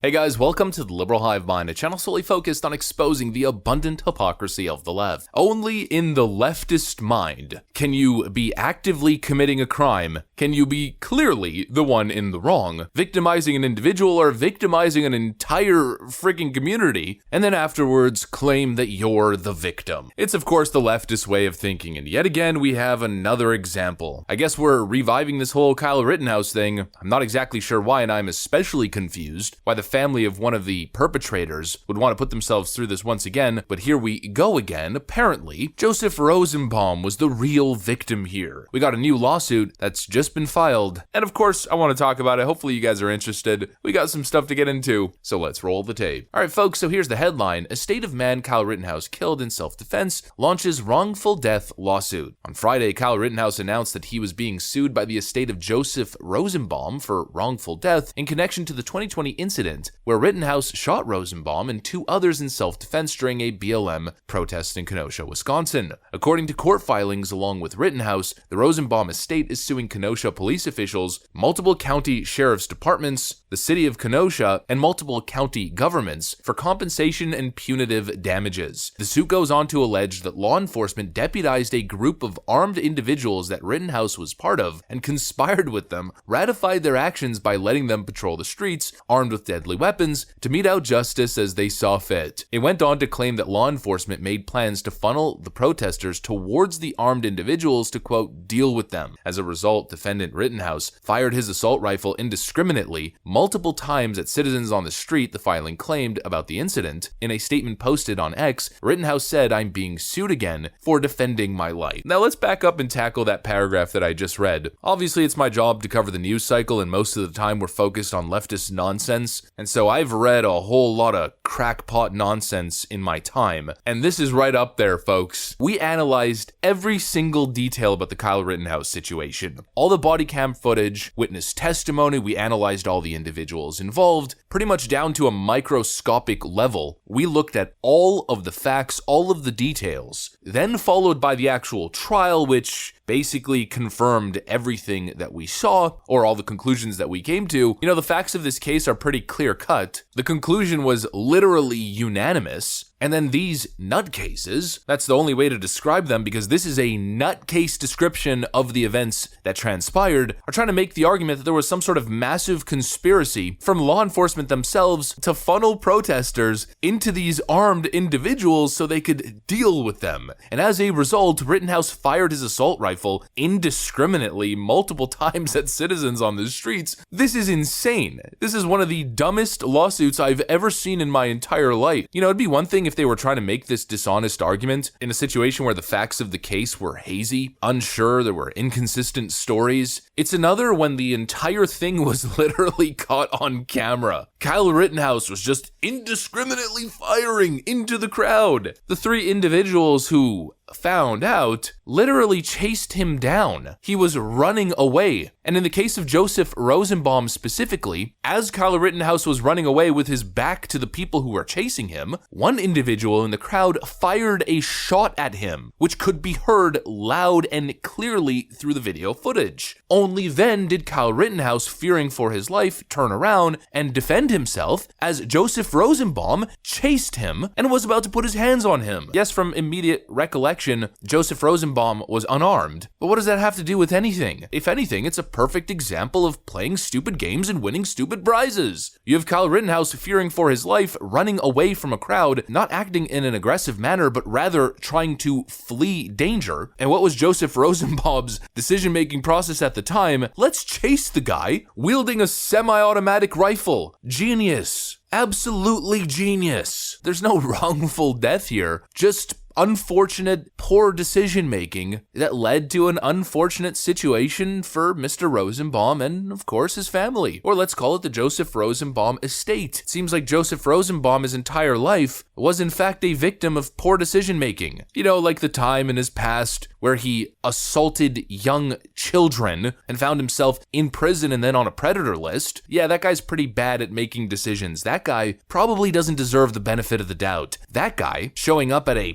Hey guys, welcome to the Liberal Hive Mind, a channel solely focused on exposing the abundant hypocrisy of the left. Only in the leftist mind can you be actively committing a crime, can you be clearly the one in the wrong, victimizing an individual or victimizing an entire freaking community, and then afterwards claim that you're the victim. It's of course the leftist way of thinking, and yet again we have another example. I guess we're reviving this whole Kyle Rittenhouse thing. I'm not exactly sure why, and I'm especially confused why the family of one of the perpetrators would want to put themselves through this once again, but here we go again. Apparently, Joseph Rosenbaum was the real victim here. We got a new lawsuit that's just been filed, and of course, I want to talk about it. Hopefully you guys are interested. We got some stuff to get into, so let's roll the tape. Alright folks, so here's the headline. Estate of man Kyle Rittenhouse killed in self-defense launches wrongful death lawsuit. On Friday, Kyle Rittenhouse announced that he was being sued by the estate of Joseph Rosenbaum for wrongful death in connection to the 2020 incident where Rittenhouse shot Rosenbaum and two others in self-defense during a BLM protest in Kenosha, Wisconsin. According to court filings along with Rittenhouse, the Rosenbaum estate is suing Kenosha police officials, multiple county sheriff's departments, the city of Kenosha, and multiple county governments for compensation and punitive damages. The suit goes on to allege that law enforcement deputized a group of armed individuals that Rittenhouse was part of and conspired with them, ratified their actions by letting them patrol the streets armed with deadly weapons to mete out justice as they saw fit. It went on to claim that law enforcement made plans to funnel the protesters towards the armed individuals to, quote, deal with them. As a result, defendant Rittenhouse fired his assault rifle indiscriminately multiple times at citizens on the street, the filing claimed about the incident. In a statement posted on X, Rittenhouse said, "I'm being sued again for defending my life." Now let's back up and tackle that paragraph that I just read. Obviously, it's my job to cover the news cycle, and most of the time we're focused on leftist nonsense, and so I've read a whole lot of crackpot nonsense in my time, and this is right up there, folks. We analyzed every single detail about the Kyle Rittenhouse situation. All the body cam footage, witness testimony, we analyzed all the individuals involved, pretty much down to a microscopic level. We looked at all of the facts, all of the details, then followed by the actual trial, which basically confirmed everything that we saw, or all the conclusions that we came to. You know, the facts of this case are pretty clear-cut. The conclusion was literally unanimous. And then these nutcases, that's the only way to describe them because this is a nutcase description of the events that transpired, are trying to make the argument that there was some sort of massive conspiracy from law enforcement themselves to funnel protesters into these armed individuals so they could deal with them. And as a result, Rittenhouse fired his assault rifle indiscriminately multiple times at citizens on the streets. This is insane. This is one of the dumbest lawsuits I've ever seen in my entire life. You know, it'd be one thing if they were trying to make this dishonest argument in a situation where the facts of the case were hazy, unsure, there were inconsistent stories. It's another when the entire thing was literally caught on camera. Kyle Rittenhouse was just indiscriminately firing into the crowd. The three individuals who found out literally chased him down. He was running away. And in the case of Joseph Rosenbaum specifically, as Kyle Rittenhouse was running away with his back to the people who were chasing him, one individual in the crowd fired a shot at him, which could be heard loud and clearly through the video footage. Only then did Kyle Rittenhouse, fearing for his life, turn around and defend himself as Joseph Rosenbaum chased him and was about to put his hands on him. Yes, from immediate recollection, Joseph Rosenbaum was unarmed. But what does that have to do with anything? If anything, it's a perfect example of playing stupid games and winning stupid prizes. You have Kyle Rittenhouse fearing for his life, running away from a crowd, not acting in an aggressive manner, but rather trying to flee danger. And what was Joseph Rosenbaum's decision-making process at the time? Let's chase the guy wielding a semi-automatic rifle. Genius. Absolutely genius. There's no wrongful death here, just unfortunate, poor decision-making that led to an unfortunate situation for Mr. Rosenbaum and, of course, his family. Or let's call it the Joseph Rosenbaum estate. It seems like Joseph Rosenbaum, his entire life, was in fact a victim of poor decision-making. You know, like the time in his past where he assaulted young children and found himself in prison and then on a predator list. Yeah, that guy's pretty bad at making decisions. That guy probably doesn't deserve the benefit of the doubt. That guy, showing up at a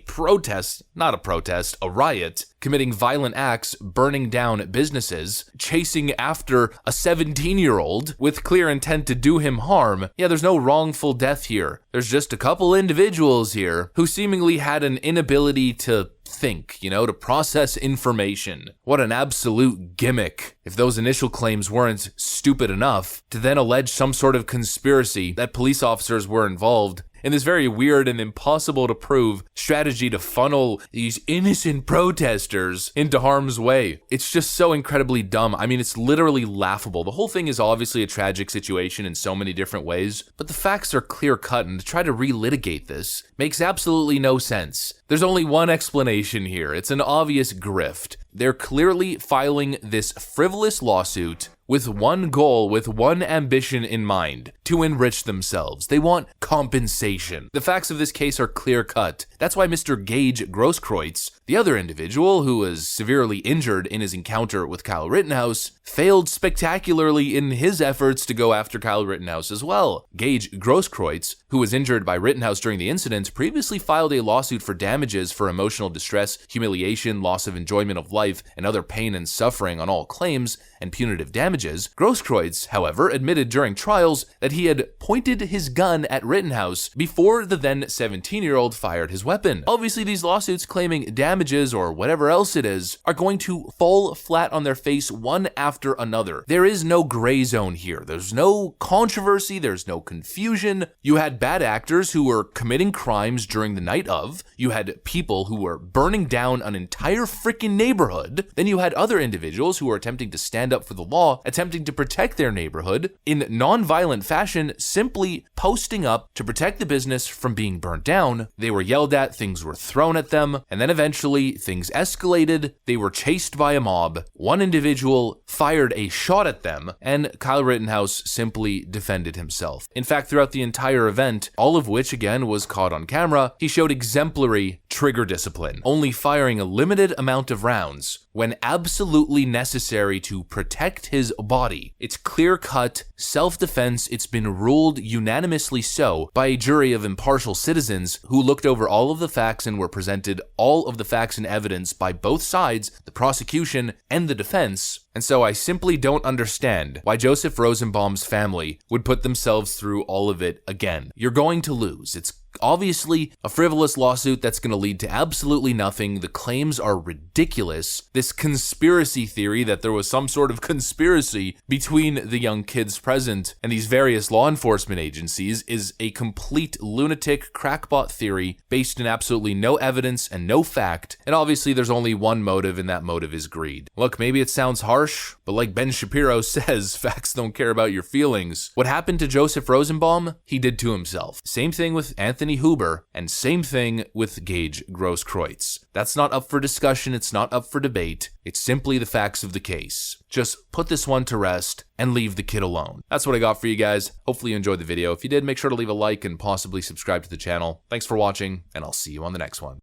a riot, committing violent acts, burning down businesses, chasing after a 17-year-old with clear intent to do him harm. Yeah, there's no wrongful death here. There's just a couple individuals here who seemingly had an inability to think, to process information. What an absolute gimmick. If those initial claims weren't stupid enough to then allege some sort of conspiracy that police officers were involved in this very weird and impossible to prove strategy to funnel these innocent protesters into harm's way. It's just so incredibly dumb. I mean, it's literally laughable. The whole thing is obviously a tragic situation in so many different ways, but the facts are clear-cut, and to try to relitigate this makes absolutely no sense. There's only one explanation here. It's an obvious grift. They're clearly filing this frivolous lawsuit with one goal, with one ambition in mind: to enrich themselves. They want compensation. The facts of this case are clear-cut. That's why Mr. Gage Grosskreutz, the other individual who was severely injured in his encounter with Kyle Rittenhouse, failed spectacularly in his efforts to go after Kyle Rittenhouse as well. Gage Grosskreutz, who was injured by Rittenhouse during the incident, previously filed a lawsuit for damages for emotional distress, humiliation, loss of enjoyment of life, and other pain and suffering on all claims and punitive damages. Grosskreutz, however, admitted during trials that he had pointed his gun at Rittenhouse before the then 17-year-old fired his weapon. Obviously, these lawsuits claiming damages or whatever else it is are going to fall flat on their face one after another. There is no gray zone here. There's no controversy. There's no confusion. You had bad actors who were committing crimes during the night of. You had people who were burning down an entire freaking neighborhood. Then you had other individuals who were attempting to stand up for the law, attempting to protect their neighborhood in non-violent fashion, simply posting up to protect the business from being burnt down. They were yelled at, things were thrown at them, and then eventually things escalated. They were chased by a mob. One individual fired a shot at them, and Kyle Rittenhouse simply defended himself. In fact, throughout the entire event, all of which again was caught on camera, he showed exemplary trigger discipline, only firing a limited amount of rounds when absolutely necessary to protect his body. It's clear-cut self-defense. It's been ruled unanimously so by a jury of impartial citizens who looked over all of the facts and were presented all of the facts and evidence by both sides, the prosecution and the defense. And so I simply don't understand why Joseph Rosenbaum's family would put themselves through all of it again. You're going to lose. It's obviously a frivolous lawsuit that's going to lead to absolutely nothing. The claims are ridiculous. This conspiracy theory that there was some sort of conspiracy between the young kids present and these various law enforcement agencies is a complete lunatic crackpot theory based in absolutely no evidence and no fact. And obviously there's only one motive, and that motive is greed. Look, maybe it sounds harsh, but like Ben Shapiro says, facts don't care about your feelings. What happened to Joseph Rosenbaum, he did to himself. Same thing with Anthony Huber, and same thing with Gage Grosskreutz. That's not up for discussion. It's not up for debate. It's simply the facts of the case. Just put this one to rest and leave the kid alone. That's what I got for you guys. Hopefully you enjoyed the video. If you did, make sure to leave a like and possibly subscribe to the channel. Thanks for watching, and I'll see you on the next one.